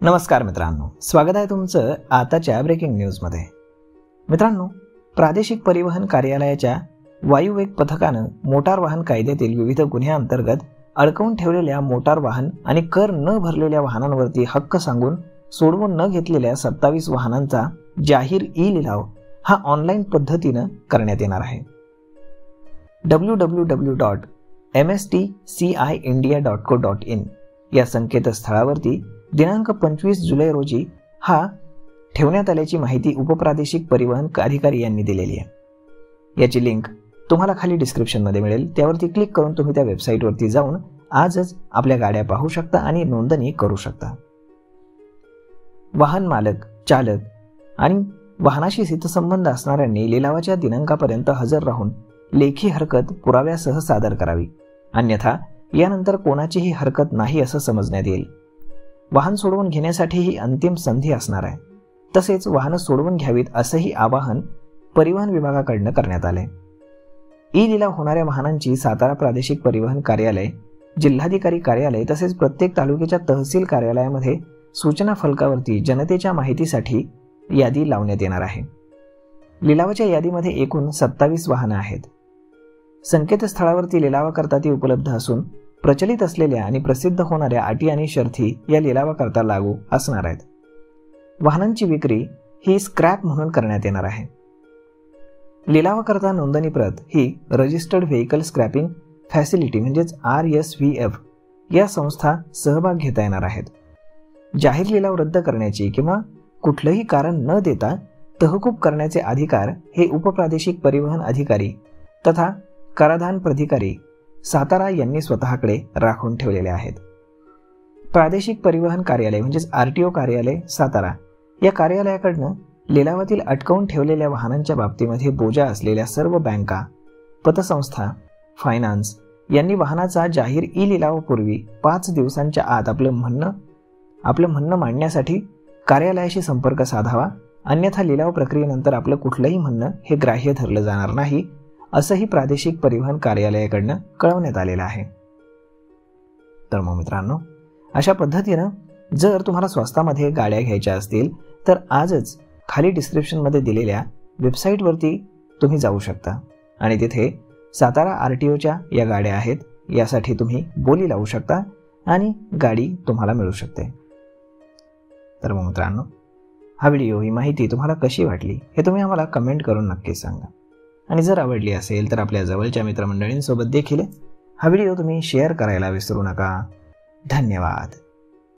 नमस्कार मित्रांनो, स्वागत आहे तुमचं आताच्या ब्रेकिंग न्यूजमध्ये। मित्रांनो, प्रादेशिक परिवहन कार्यालयाच्या वायुवेग पथकानं मोटार वाहन कायद्यातील विविध गुन्ह्यांअंतर्गत अडकवून ठेवलेल्या मोटार वाहन आणि कर न भरलेल्या वाहनांवरती हक्क सांगून सोडवून न घेतलेल्या 27 वाहनांचा जाहीर ई लिलाव हा ऑनलाईन पद्धतीनं करण्यात येणार आहे। www.mstciindia.co.in या संकेतस्थळावरती दिनांक 25 जुलै रोजी हा ठेवण्यात आल्याची माहिती उपप्रादेशिक परिवहन अधिकारी यांनी दिलेली आहे। याची लिंक तुम्हाला खाली डिस्क्रिप्शनमध्ये मिळेल, त्यावरती क्लिक करून तुम्ही त्या वेबसाईटवरती जाऊन आजच आपल्या गाड्या पाहू शकता आणि नोंदणी करू शकता। वाहन मालक, चालक आणि वाहनाशी हितसंबंध असणाऱ्यांनी लिलावाच्या दिनांकापर्यंत हजर राहून लेखी हरकत पुराव्यासह सादर करावी, अन्यथा यानंतर कोणाचीही हरकत नाही असं समजण्यात येईल। वाहन सोडवून घेण्यासाठी ही अंतिम संधी असणार आहे। तसेच वाहनं सोडवून घ्यावीत असंही आवाहन परिवहन विभागाकडून करण्यात आले। ई लिलाव होणाऱ्या वाहनांची सातारा प्रादेशिक परिवहन कार्यालय, जिल्हाधिकारी कार्यालय तसेच प्रत्येक तालुक्याच्या तहसील कार्यालयामध्ये सूचना फलकावरती जनतेच्या माहितीसाठी यादी लावण्यात येणार आहे। लिलावाच्या यादीमध्ये एकूण 27 वाहनं आहेत। संकेतस्थळावरती लिलावाकरता ती उपलब्ध असून प्रचलित असलेल्या आणि प्रसिद्ध होणाऱ्या अटी आणि शर्ती या लिलावाकरता लागू असणार आहेत। वाहनांची विक्री ही स्क्रॅप म्हणून करण्यात येणार आहे। लिलावाकरता नोंदणी प्रत ही रजिस्टर्ड व्हेकल स्क्रॅपिंग फॅसिलिटी म्हणजेच RSVF या संस्था सहभाग घेता येणार आहेत। जाहीर लिलाव रद्द करण्याची किंवा कुठलंही कारण न देता तहकूब करण्याचे अधिकार हे उपप्रादेशिक परिवहन अधिकारी तथा कराधान प्राधिकारी सातारा यांनी स्वतःकडे राखून ठेवलेले आहेत। प्रादेशिक परिवहन कार्यालय म्हणजेच RTO कार्यालय सातारा या कार्यालयाकडनं लिलावातील अटकवून ठेवलेल्या वाहनांच्या बाबतीमध्ये बोजा असलेल्या सर्व बँका, पतसंस्था, फायनान्स यांनी वाहनाचा जाहीर ई लिलावापूर्वी 5 दिवसांच्या आत आपलं म्हणणं मांडण्यासाठी कार्यालयाशी संपर्क साधावा, अन्यथा लिलाव प्रक्रियेनंतर आपलं कुठलंही म्हणणं हे ग्राह्य धरलं जाणार नाही असंही प्रादेशिक परिवहन कार्यालयाकडनं कळवण्यात आलेलं आहे। तर मग मित्रांनो, अशा पद्धतीनं जर तुम्हाला स्वस्तामध्ये गाड्या घ्यायच्या असतील तर आजच खाली डिस्क्रिप्शनमध्ये दिलेल्या वेबसाईटवरती तुम्ही जाऊ शकता आणि तिथे सातारा RTOच्या या गाड्या आहेत, यासाठी तुम्ही बोली लावू शकता आणि गाडी तुम्हाला मिळू शकते। तर मग मित्रांनो, हा व्हिडिओ, ही माहिती तुम्हाला कशी वाटली हे तुम्ही आम्हाला कमेंट करून नक्कीच सांगा आणि जर आवडली असेल तर आपल्या जवळच्या मित्रमंडळींसोबत देखील हा व्हिडिओ तुम्ही शेअर करायला विसरू नका। धन्यवाद।